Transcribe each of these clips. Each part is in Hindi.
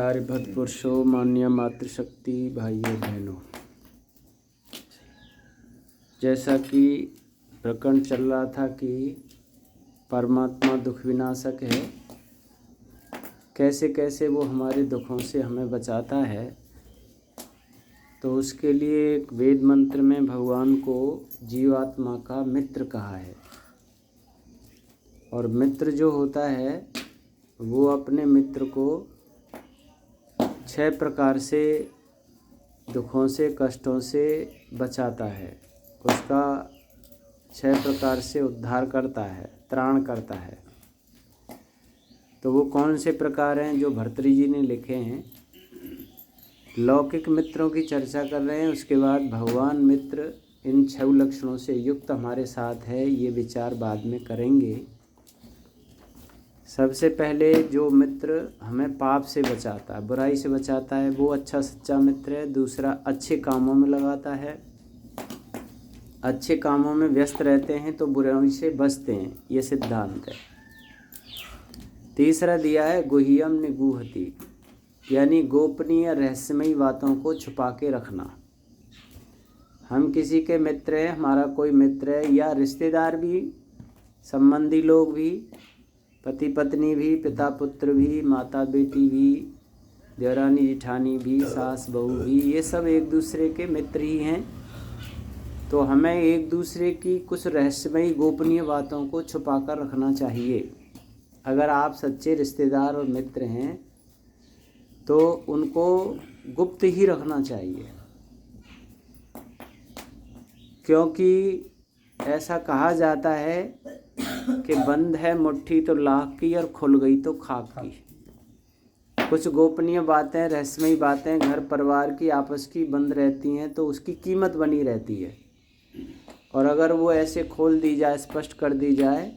प्यारे भक्तपुरुषों, मान्य मातृशक्ति भाइयों बहनों, जैसा कि प्रकरण चल रहा था कि परमात्मा दुख विनाशक है, कैसे कैसे वो हमारे दुखों से हमें बचाता है। तो उसके लिए एक वेद मंत्र में भगवान को जीवात्मा का मित्र कहा है। और मित्र जो होता है वो अपने मित्र को 6 प्रकार से दुखों से कष्टों से बचाता है, उसका 6 प्रकार से उद्धार करता है, त्राण करता है। तो वो कौन से प्रकार हैं जो भर्तृहरि जी ने लिखे हैं। लौकिक मित्रों की चर्चा कर रहे हैं, उसके बाद भगवान मित्र इन 6 लक्षणों से युक्त हमारे साथ है, ये विचार बाद में करेंगे। सबसे पहले जो मित्र हमें पाप से बचाता है, बुराई से बचाता है, वो अच्छा सच्चा मित्र है। दूसरा, अच्छे कामों में लगाता है, अच्छे कामों में व्यस्त रहते हैं तो बुराई से बचते हैं, ये सिद्धांत है। तीसरा दिया है गुह्यम निगूहति, यानी गोपनीय रहस्यमयी बातों को छुपा के रखना। हम किसी के मित्र हैं, हमारा कोई मित्र है या रिश्तेदार भी, संबंधी लोग भी, पति पत्नी भी, पिता पुत्र भी, माता बेटी भी, देवरानी जिठानी भी, सास बहू भी, ये सब एक दूसरे के मित्र ही हैं। तो हमें एक दूसरे की कुछ रहस्यमयी गोपनीय बातों को छुपा कर रखना चाहिए। अगर आप सच्चे रिश्तेदार और मित्र हैं तो उनको गुप्त ही रखना चाहिए, क्योंकि ऐसा कहा जाता है कि बंद है मुट्ठी तो लाख की और खुल गई तो खाक की। कुछ गोपनीय बातें, रहस्यमयी बातें घर परिवार की आपस की बंद रहती हैं तो उसकी कीमत बनी रहती है, और अगर वो ऐसे खोल दी जाए, स्पष्ट कर दी जाए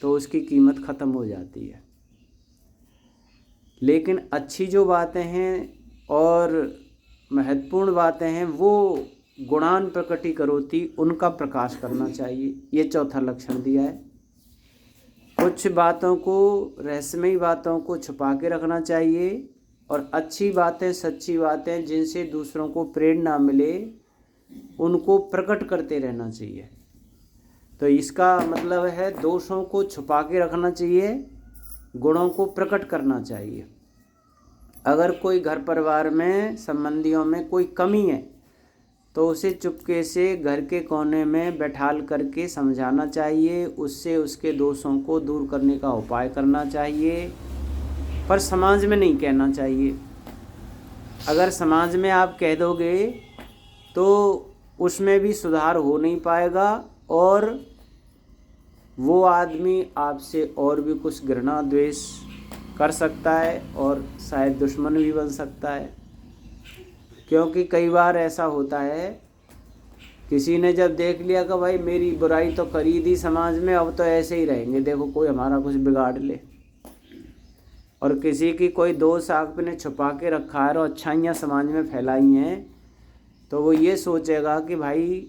तो उसकी कीमत ख़त्म हो जाती है। लेकिन अच्छी जो बातें हैं और महत्वपूर्ण बातें हैं वो गुणान प्रकटी करोति, उनका प्रकाश करना चाहिए। ये चौथा लक्षण दिया है। कुछ बातों को, रहस्यमयी बातों को छुपा के रखना चाहिए, और अच्छी बातें, सच्ची बातें जिनसे दूसरों को प्रेरणा मिले उनको प्रकट करते रहना चाहिए। तो इसका मतलब है दोषों को छुपा के रखना चाहिए, गुणों को प्रकट करना चाहिए। अगर कोई घर परिवार में, संबंधियों में कोई कमी है तो उसे चुपके से घर के कोने में बैठाल करके समझाना चाहिए, उससे उसके दोषों को दूर करने का उपाय करना चाहिए, पर समाज में नहीं कहना चाहिए। अगर समाज में आप कह दोगे तो उसमें भी सुधार हो नहीं पाएगा, और वो आदमी आपसे और भी कुछ घृणा द्वेष कर सकता है और शायद दुश्मन भी बन सकता है। क्योंकि कई बार ऐसा होता है, किसी ने जब देख लिया कि भाई मेरी बुराई तो करी दी समाज में, अब तो ऐसे ही रहेंगे, देखो कोई हमारा कुछ बिगाड़ ले, और किसी की कोई दोष आपने छुपा के रखा है और अच्छाइयाँ समाज में फैलाई हैं, तो वो ये सोचेगा कि भाई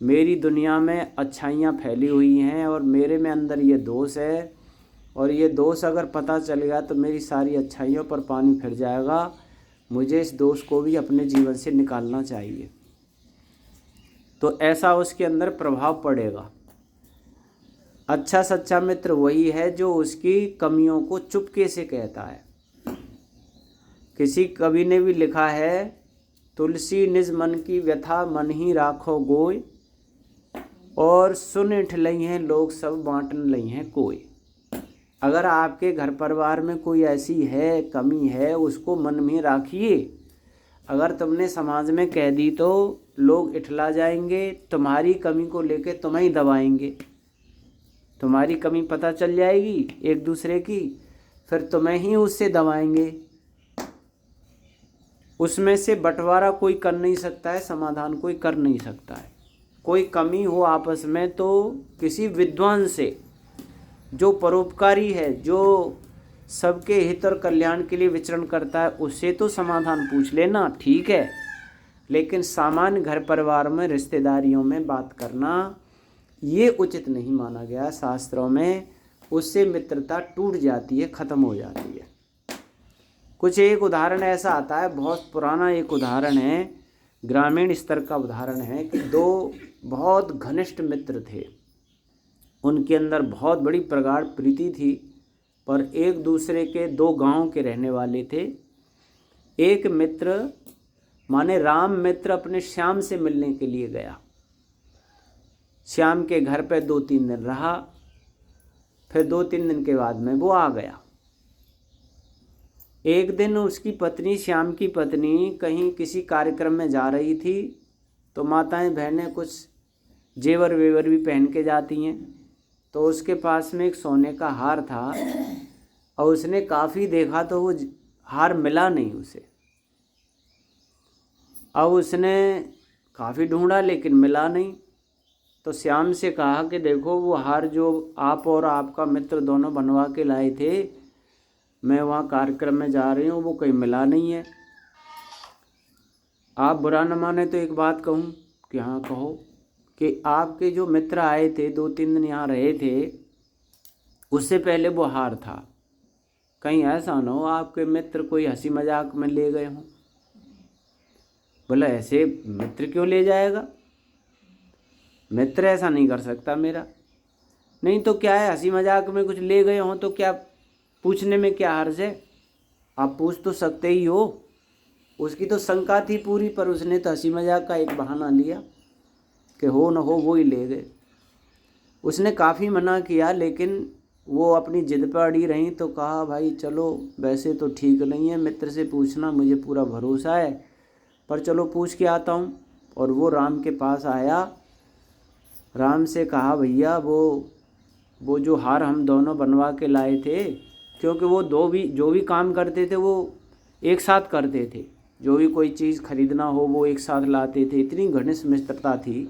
मेरी दुनिया में अच्छाइयाँ फैली हुई हैं और मेरे में अंदर ये दोष है, और ये दोष अगर पता चल गया तो मेरी सारी अच्छाइयों पर पानी फिर जाएगा, मुझे इस दोष को भी अपने जीवन से निकालना चाहिए। तो ऐसा उसके अंदर प्रभाव पड़ेगा। अच्छा सच्चा मित्र वही है जो उसकी कमियों को चुपके से कहता है। किसी कवि ने भी लिखा है, तुलसी निज मन की व्यथा मन ही राखो गोय, और सुन इठ लई हैं लोग सब बांटन लई हैं कोय। अगर आपके घर परिवार में कोई ऐसी है, कमी है, उसको मन में राखिए। अगर तुमने समाज में कह दी तो लोग इठला जाएंगे, तुम्हारी कमी को लेके तुम्हें ही दबाएंगे, तुम्हारी कमी पता चल जाएगी एक दूसरे की, फिर तुम्हें ही उससे दबाएंगे। उसमें से बंटवारा कोई कर नहीं सकता है, समाधान कोई कर नहीं सकता है। कोई कमी हो आपस में तो किसी विद्वान से, जो परोपकारी है, जो सबके हित और कल्याण के लिए विचरण करता है, उससे तो समाधान पूछ लेना, ठीक है। लेकिन सामान्य घर परिवार में, रिश्तेदारियों में बात करना ये उचित नहीं माना गया शास्त्रों में। उससे मित्रता टूट जाती है, ख़त्म हो जाती है। कुछ एक उदाहरण ऐसा आता है, बहुत पुराना एक उदाहरण है, ग्रामीण स्तर का उदाहरण है कि दो बहुत घनिष्ठ मित्र थे, उनके अंदर बहुत बड़ी प्रगाढ़ प्रीति थी, पर एक दूसरे के दो गांव के रहने वाले थे। एक मित्र माने राम मित्र अपने श्याम से मिलने के लिए गया, श्याम के घर पे 2-3 दिन रहा, फिर 2-3 दिन के बाद में वो आ गया। एक दिन उसकी पत्नी, श्याम की पत्नी कहीं किसी कार्यक्रम में जा रही थी, तो माताएं बहनें कुछ जेवर वेवर भी पहन के जाती हैं, तो उसके पास में एक सोने का हार था और उसने काफ़ी देखा तो वो हार मिला नहीं उसे। अब उसने काफ़ी ढूंढा लेकिन मिला नहीं, तो श्याम से कहा कि देखो वो हार जो आप और आपका मित्र दोनों बनवा के लाए थे, मैं वहाँ कार्यक्रम में जा रही हूँ, वो कहीं मिला नहीं है। आप बुरा न माने तो एक बात कहूँ कि हाँ कहो, कि आपके जो मित्र आए थे 2-3 दिन यहाँ रहे थे, उससे पहले वो हार था, कहीं ऐसा ना हो आपके मित्र कोई हंसी मजाक में ले गए हों। बोला ऐसे मित्र क्यों ले जाएगा, मित्र ऐसा नहीं कर सकता मेरा। नहीं तो क्या है, हंसी मजाक में कुछ ले गए हों तो क्या, पूछने में क्या हर्ज है, आप पूछ तो सकते ही हो। उसकी तो शंका थी पूरी, पर उसने तो हंसी मजाक का एक बहाना लिया कि हो न हो वो ही ले गए। उसने काफ़ी मना किया लेकिन वो अपनी जिद पर अड़ी रही, तो कहा भाई चलो वैसे तो ठीक नहीं है, मित्र से पूछना, मुझे पूरा भरोसा है, पर चलो पूछ के आता हूँ। और वो राम के पास आया, राम से कहा भैया वो जो हार हम दोनों बनवा के लाए थे, क्योंकि वो जो भी काम करते थे वो एक साथ करते थे, जो भी कोई चीज़ खरीदना हो वो एक साथ लाते थे, इतनी घनिष्ठ मित्रता थी।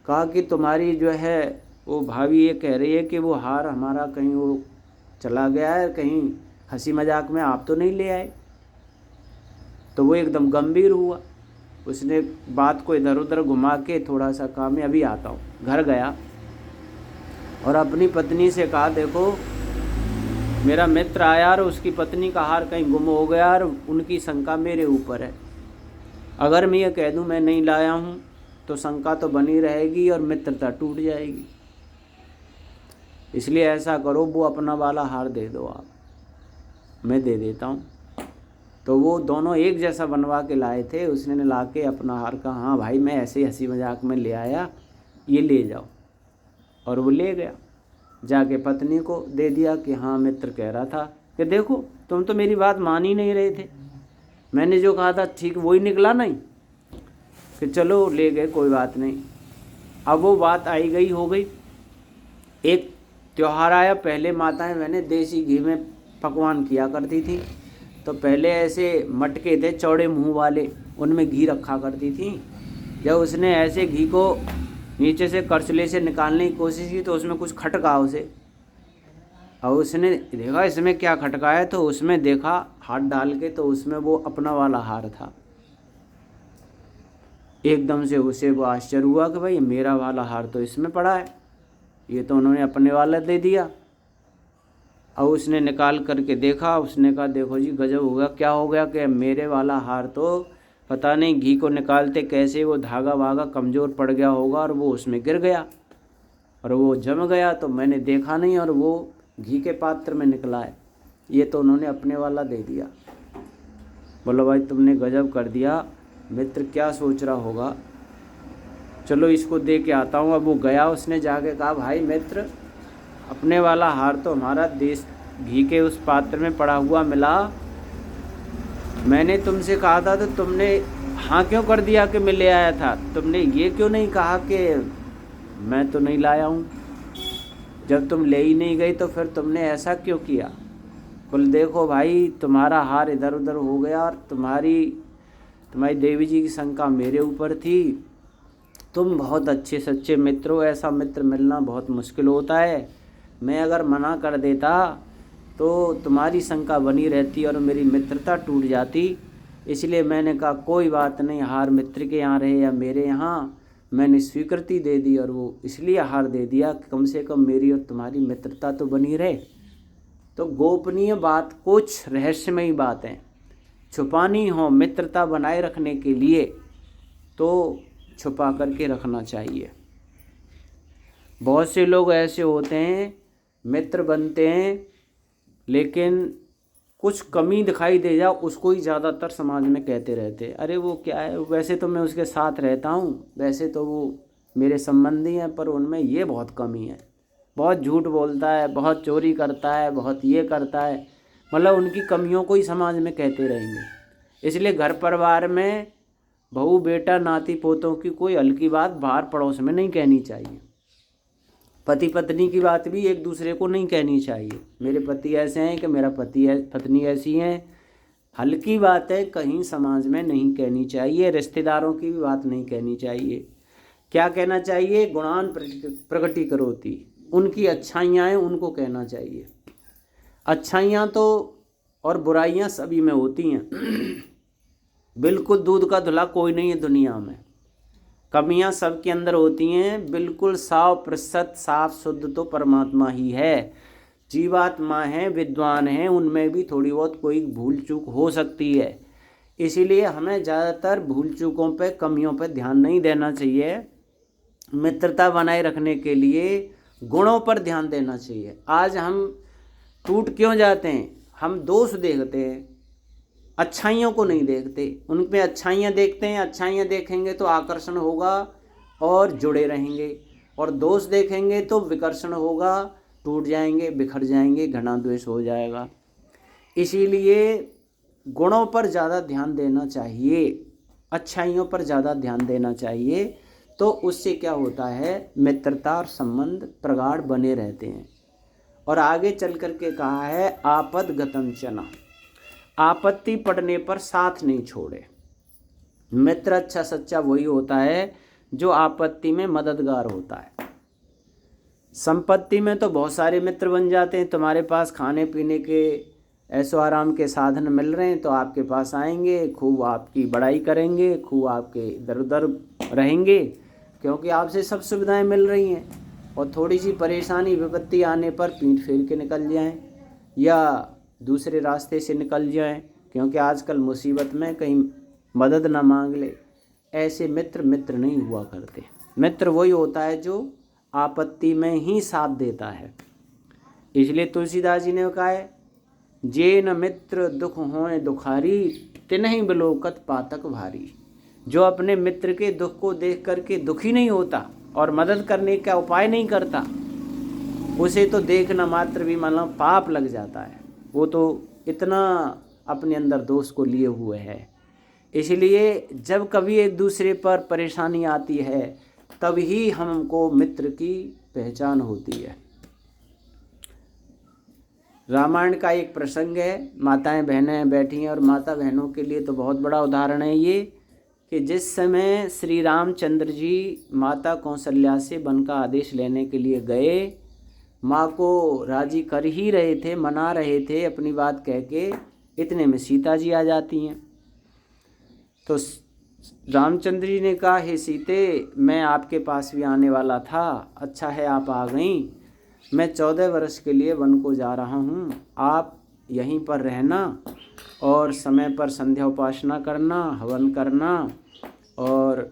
कहा कि तुम्हारी जो है वो भाभी ये कह रही है कि वो हार हमारा कहीं वो चला गया है, कहीं हंसी मजाक में आप तो नहीं ले आए। तो वो एकदम गंभीर हुआ, उसने बात को इधर उधर घुमा के थोड़ा सा काम है अभी आता हूँ, घर गया और अपनी पत्नी से कहा देखो मेरा मित्र आया और उसकी पत्नी का हार कहीं गुम हो गया और उनकी शंका मेरे ऊपर है। अगर मैं ये कह दूं मैं नहीं लाया हूं तो शंका तो बनी रहेगी और मित्रता टूट जाएगी, इसलिए ऐसा करो वो अपना वाला हार दे दो आप, मैं दे देता हूं। तो वो दोनों एक जैसा बनवा के लाए थे, उसने ला के अपना हार कहा हाँ भाई मैं ऐसे हंसी मजाक में ले आया, ये ले जाओ। और वो ले गया, जाके पत्नी को दे दिया कि हाँ मित्र कह रहा था कि देखो तुम तो मेरी बात मान ही नहीं रहे थे, मैंने जो कहा था ठीक वही निकला नहीं, कि चलो ले गए कोई बात नहीं। अब वो बात आई गई हो गई। एक त्यौहार आया, पहले माताएं मैंने देसी घी में पकवान किया करती थी, तो पहले ऐसे मटके थे चौड़े मुंह वाले, उनमें घी रखा करती थी। जब उसने ऐसे घी को नीचे से करछले से निकालने की कोशिश की तो उसमें कुछ खटका उसे, और उसने देखा इसमें क्या खटका है, तो उसमें देखा हाथ डाल के तो उसमें वो अपना वाला हार था। एकदम से उसे वो आश्चर्य हुआ कि भाई मेरा वाला हार तो इसमें पड़ा है, ये तो उन्होंने अपने वाला दे दिया। और उसने निकाल करके देखा, उसने कहा देखो जी गजब हो गया, क्या हो गया कि मेरे वाला हार तो पता नहीं घी को निकालते कैसे वो धागा वागा कमज़ोर पड़ गया होगा और वो उसमें गिर गया और वो जम गया, तो मैंने देखा नहीं और वो घी के पात्र में निकला है, ये तो उन्होंने अपने वाला दे दिया। बोलो भाई तुमने गजब कर दिया, मित्र क्या सोच रहा होगा, चलो इसको दे के आता हूँ। अब वो गया, उसने जाके कहा भाई मित्र अपने वाला हार तो हमारा देश घी के उस पात्र में पड़ा हुआ मिला, मैंने तुमसे कहा था तो तुमने हाँ क्यों कर दिया कि मैं ले आया था, तुमने ये क्यों नहीं कहा कि मैं तो नहीं लाया हूँ, जब तुम ले ही नहीं गई तो फिर तुमने ऐसा क्यों किया। बोल देखो भाई तुम्हारा हार इधर उधर हो गया और तुम्हारी देवी जी की शंका मेरे ऊपर थी, तुम बहुत अच्छे सच्चे मित्र हो, ऐसा मित्र मिलना बहुत मुश्किल होता है, मैं अगर मना कर देता तो तुम्हारी शंका बनी रहती और मेरी मित्रता टूट जाती, इसलिए मैंने कहा कोई बात नहीं, हार मित्र के यहाँ रहे या मेरे यहाँ, मैंने स्वीकृति दे दी और वो इसलिए हार दे दिया कि कम से कम मेरी और तुम्हारी मित्रता तो बनी रहे। तो गोपनीय बात, कुछ रहस्यमयी बातें छुपानी हो मित्रता बनाए रखने के लिए तो छुपा करके रखना चाहिए। बहुत से लोग ऐसे होते हैं, मित्र बनते हैं, लेकिन कुछ कमी दिखाई दे जाए उसको ही ज़्यादातर समाज में कहते रहते हैं, अरे वो क्या है, वैसे तो मैं उसके साथ रहता हूँ, वैसे तो वो मेरे संबंधी हैं, पर उनमें ये बहुत कमी है, बहुत झूठ बोलता है, बहुत चोरी करता है, बहुत ये करता है, मतलब उनकी कमियों को ही समाज में कहते रहेंगे। इसलिए घर परिवार में बहू बेटा नाती पोतों की कोई हल्की बात बाहर पड़ोस में नहीं कहनी चाहिए। पति पत्नी की बात भी एक दूसरे को नहीं कहनी चाहिए, मेरे पति ऐसे हैं कि मेरा पत्नी ऐसी है, हल्की बातें कहीं समाज में नहीं कहनी चाहिए। रिश्तेदारों की भी बात नहीं कहनी चाहिए। क्या कहना चाहिए? गुणान प्रकटी करोति, उनकी अच्छाइयाँ हैं उनको कहना चाहिए। अच्छाइयाँ तो और बुराइयाँ सभी में होती हैं, बिल्कुल दूध का धुला कोई नहीं है दुनिया में, कमियां सबके अंदर होती हैं, बिल्कुल 100% साफ शुद्ध तो परमात्मा ही है। जीवात्मा हैं, विद्वान हैं, उनमें भी थोड़ी बहुत कोई भूल चूक हो सकती है। इसीलिए हमें ज़्यादातर भूल चूकों पे, कमियों पे ध्यान नहीं देना चाहिए। मित्रता बनाए रखने के लिए गुणों पर ध्यान देना चाहिए। आज हम टूट क्यों जाते हैं? हम दोष देखते हैं, अच्छाइयों को नहीं देखते। उनमें अच्छाइयाँ देखते हैं, अच्छाइयाँ देखेंगे तो आकर्षण होगा और जुड़े रहेंगे, और दोष देखेंगे तो विकर्षण होगा, टूट जाएंगे, बिखर जाएंगे, घृणा द्वेष हो जाएगा। इसीलिए गुणों पर ज़्यादा ध्यान देना चाहिए, अच्छाइयों पर ज़्यादा ध्यान देना चाहिए। तो उससे क्या होता है, मित्रता और संबंध प्रगाढ़ बने रहते हैं। और आगे चल कर के कहा है आपदगतं चना, आपत्ति पड़ने पर साथ नहीं छोड़े। मित्र अच्छा सच्चा वही होता है जो आपत्ति में मददगार होता है। संपत्ति में तो बहुत सारे मित्र बन जाते हैं, तुम्हारे पास खाने पीने के ऐशो आराम के साधन मिल रहे हैं तो आपके पास आएंगे, खूब आपकी बड़ाई करेंगे, खूब आपके इधर उधर रहेंगे, क्योंकि आपसे सब सुविधाएं मिल रही हैं। और थोड़ी सी परेशानी विपत्ति आने पर पीठ फेर के निकल जाएं या दूसरे रास्ते से निकल जाएं, क्योंकि आजकल मुसीबत में कहीं मदद ना मांग ले। ऐसे मित्र नहीं हुआ करते। मित्र वही होता है जो आपत्ति में ही साथ देता है। इसलिए तुलसीदास जी ने कहा है, जे न मित्र दुख होए दुखारी, तिन्हि बिलोकत पातक भारी। जो अपने मित्र के दुख को देख करके दुखी नहीं होता और मदद करने का उपाय नहीं करता, उसे तो देखना मात्र भी मतलब पाप लग जाता है। वो तो इतना अपने अंदर दोष को लिए हुए है। इसलिए जब कभी एक दूसरे पर परेशानी आती है तब ही हमको मित्र की पहचान होती है। रामायण का एक प्रसंग है, माताएं बहनें बैठी हैं, और माता बहनों के लिए तो बहुत बड़ा उदाहरण है ये, कि जिस समय श्री रामचंद्र जी माता कौशल्या से वन का आदेश लेने के लिए गए, माँ को राजी कर ही रहे थे, मना रहे थे अपनी बात कह के, इतने में सीता जी आ जाती हैं। तो रामचंद्र जी ने कहा, हे सीते, मैं आपके पास भी आने वाला था, अच्छा है आप आ गईं। मैं 14 वर्ष के लिए वन को जा रहा हूँ, आप यहीं पर रहना और समय पर संध्या उपासना करना, हवन करना, और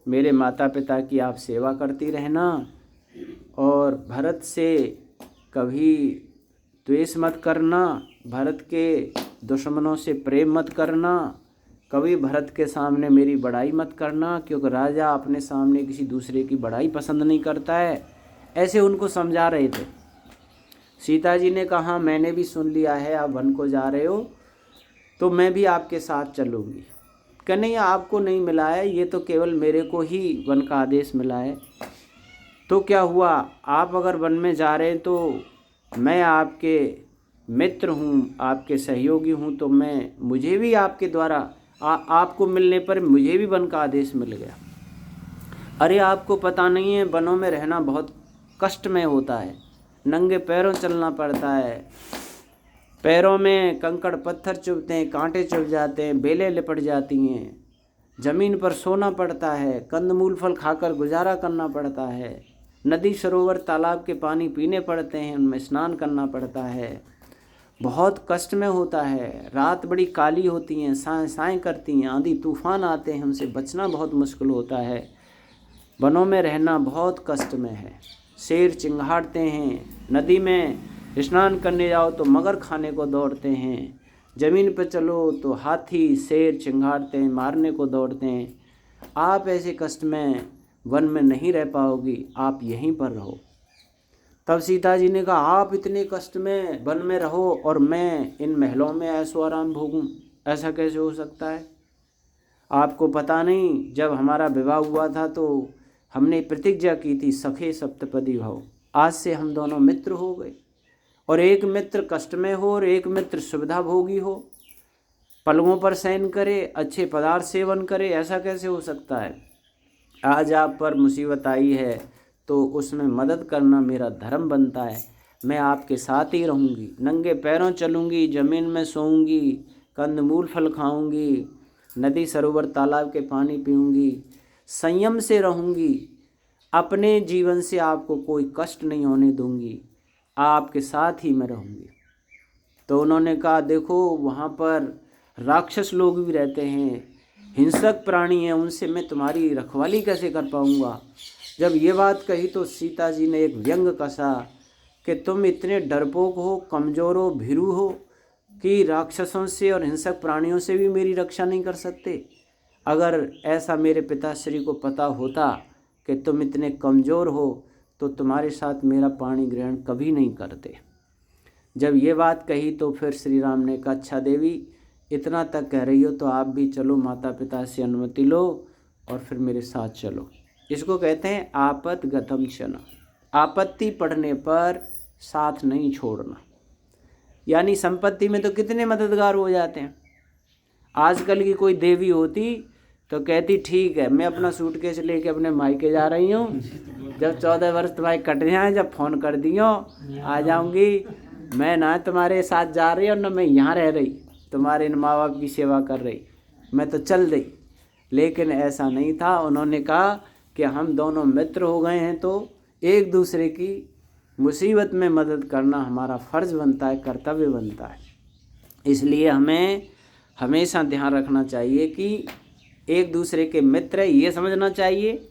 मेरे माता पिता की आप सेवा करती रहना, और भरत से कभी द्वेष मत करना, भरत के दुश्मनों से प्रेम मत करना, कभी भरत के सामने मेरी बड़ाई मत करना, क्योंकि राजा अपने सामने किसी दूसरे की बड़ाई पसंद नहीं करता है। ऐसे उनको समझा रहे थे। सीता जी ने कहा, मैंने भी सुन लिया है आप वन को जा रहे हो, तो मैं भी आपके साथ चलूँगी। कन्हैया आपको नहीं मिला है, ये तो केवल मेरे को ही वन का आदेश मिला है। तो क्या हुआ, आप अगर वन में जा रहे हैं तो मैं आपके मित्र हूँ, आपके सहयोगी हूँ, तो मुझे भी आपके द्वारा आपको मिलने पर मुझे भी वन का आदेश मिल गया। अरे आपको पता नहीं है, वनों में रहना बहुत कष्टमय होता है, नंगे पैरों चलना पड़ता है, पैरों में कंकड़ पत्थर चुभते हैं, कांटे चुभ जाते हैं, बेलें लिपट जाती हैं, ज़मीन पर सोना पड़ता है, कंदमूल फल खाकर गुजारा करना पड़ता है, नदी सरोवर तालाब के पानी पीने पड़ते हैं, उनमें स्नान करना पड़ता है, बहुत कष्ट में होता है, रात बड़ी काली होती हैं, साएं साएं करती हैं, आंधी तूफान आते हैं, हमसे बचना बहुत मुश्किल होता है, वनों में रहना बहुत कष्ट में है। शेर चिंगाड़ते हैं, नदी में स्नान करने जाओ तो मगर खाने को दौड़ते हैं, ज़मीन पर चलो तो हाथी शेर चिंगाड़ते हैं, मारने को दौड़ते हैं। आप ऐसे कष्ट में वन में नहीं रह पाओगी, आप यहीं पर रहो। तब सीता जी ने कहा, आप इतने कष्ट में वन में रहो और मैं इन महलों में ऐशो आराम भोगूं, ऐसा कैसे हो सकता है? आपको पता नहीं, जब हमारा विवाह हुआ था तो हमने प्रतिज्ञा की थी, सखे सप्तपदी भव। आज से हम दोनों मित्र हो गए, और एक मित्र कष्ट में हो और एक मित्र सुविधा भोगी हो, पलंगों पर शयन करे, अच्छे पदार्थ सेवन करे, ऐसा कैसे हो सकता है? आज आप पर मुसीबत आई है तो उसमें मदद करना मेरा धर्म बनता है। मैं आपके साथ ही रहूँगी, नंगे पैरों चलूँगी, ज़मीन में सोऊंगी, कंदमूल फल खाऊंगी, नदी सरोवर तालाब के पानी पीऊँगी, संयम से रहूँगी, अपने जीवन से आपको कोई कष्ट नहीं होने दूँगी, आपके साथ ही मैं रहूँगी। तो उन्होंने कहा, देखो वहाँ पर राक्षस लोग भी रहते हैं, हिंसक प्राणी हैं, उनसे मैं तुम्हारी रखवाली कैसे कर पाऊँगा। जब ये बात कही तो सीता जी ने एक व्यंग कसा कि तुम इतने डरपोक हो, कमज़ोर हो, भीरू हो कि राक्षसों से और हिंसक प्राणियों से भी मेरी रक्षा नहीं कर सकते। अगर ऐसा मेरे पिताश्री को पता होता कि तुम इतने कमज़ोर हो तो तुम्हारे साथ मेरा पाणी ग्रहण कभी नहीं करते। जब ये बात कही तो फिर श्री राम ने कहा, अच्छा देवी इतना तक कह रही हो तो आप भी चलो, माता पिता से अनुमति लो और फिर मेरे साथ चलो। इसको कहते हैं आपतगतम क्षण, आपत्ति पड़ने पर साथ नहीं छोड़ना। यानी संपत्ति में तो कितने मददगार हो जाते हैं। आजकल की कोई देवी होती तो कहती, ठीक है मैं अपना सूटकेस लेके अपने मायके जा रही हूँ, जब 14 वर्ष तुम्हारे कट जाएँ, जब फ़ोन कर दियो आ जाऊँगी। मैं ना तुम्हारे साथ जा रही और ना मैं यहाँ रह रही, तुम्हारे इन माँ बाप की सेवा कर रही, मैं तो चल दी। लेकिन ऐसा नहीं था। उन्होंने कहा कि हम दोनों मित्र हो गए हैं तो एक दूसरे की मुसीबत में मदद करना हमारा फ़र्ज़ बनता है, कर्तव्य बनता है। इसलिए हमें हमेशा ध्यान रखना चाहिए कि एक दूसरे के मित्र, ये समझना चाहिए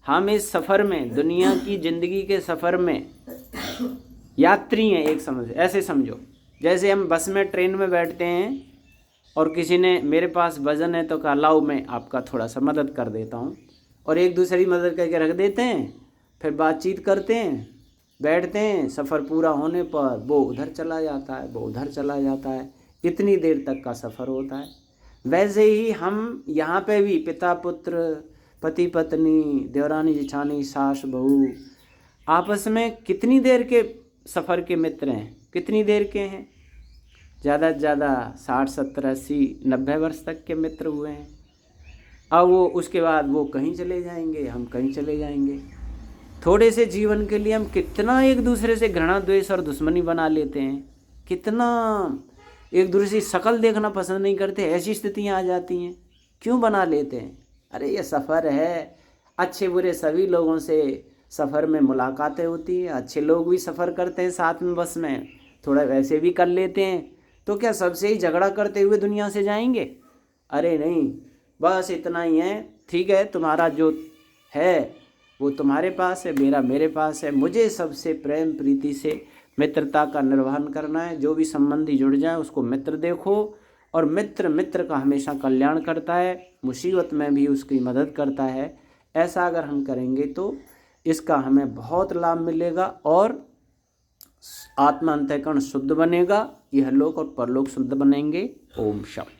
हम इस सफ़र में, दुनिया की ज़िंदगी के सफ़र में यात्री हैं। एक समझ, ऐसे समझो जैसे हम बस में, ट्रेन में बैठते हैं और किसी ने, मेरे पास वज़न है तो कहा लाओ मैं आपका थोड़ा सा मदद कर देता हूँ, और एक दूसरे की मदद करके रख देते हैं, फिर बातचीत करते हैं, बैठते हैं, सफ़र पूरा होने पर वो उधर चला जाता है, वो उधर चला जाता है, इतनी देर तक का सफ़र होता है। वैसे ही हम यहाँ पे भी पिता पुत्र, पति पत्नी, देवरानी जेठानी, सास बहू, आपस में कितनी देर के सफ़र के मित्र हैं, कितनी देर के हैं? ज़्यादा से ज़्यादा 60, 70, 80, 90 वर्ष तक के मित्र हुए हैं। अब वो उसके बाद वो कहीं चले जाएंगे, हम कहीं चले जाएंगे। थोड़े से जीवन के लिए हम कितना एक दूसरे से घृणा, द्वेष और दुश्मनी बना लेते हैं, कितना एक दूसरे की शक्ल देखना पसंद नहीं करते, ऐसी स्थितियाँ आ जाती हैं। क्यों बना लेते हैं? अरे ये सफ़र है, अच्छे बुरे सभी लोगों से सफ़र में मुलाकातें होती हैं, अच्छे लोग भी सफ़र करते हैं साथ में, बस में थोड़ा वैसे भी कर लेते हैं, तो क्या सबसे ही झगड़ा करते हुए दुनिया से जाएंगे? अरे नहीं, बस इतना ही है। ठीक है, तुम्हारा जो है वो तुम्हारे पास है, मेरा मेरे पास है, मुझे सबसे प्रेम प्रीति से मित्रता का निर्वहन करना है। जो भी संबंधी जुड़ जाए उसको मित्र देखो, और मित्र मित्र का हमेशा कल्याण करता है, मुसीबत में भी उसकी मदद करता है। ऐसा अगर हम करेंगे तो इसका हमें बहुत लाभ मिलेगा और आत्मा अंतःकरण शुद्ध बनेगा, यह लोक और परलोक शुद्ध बनेंगे। ओम शांति।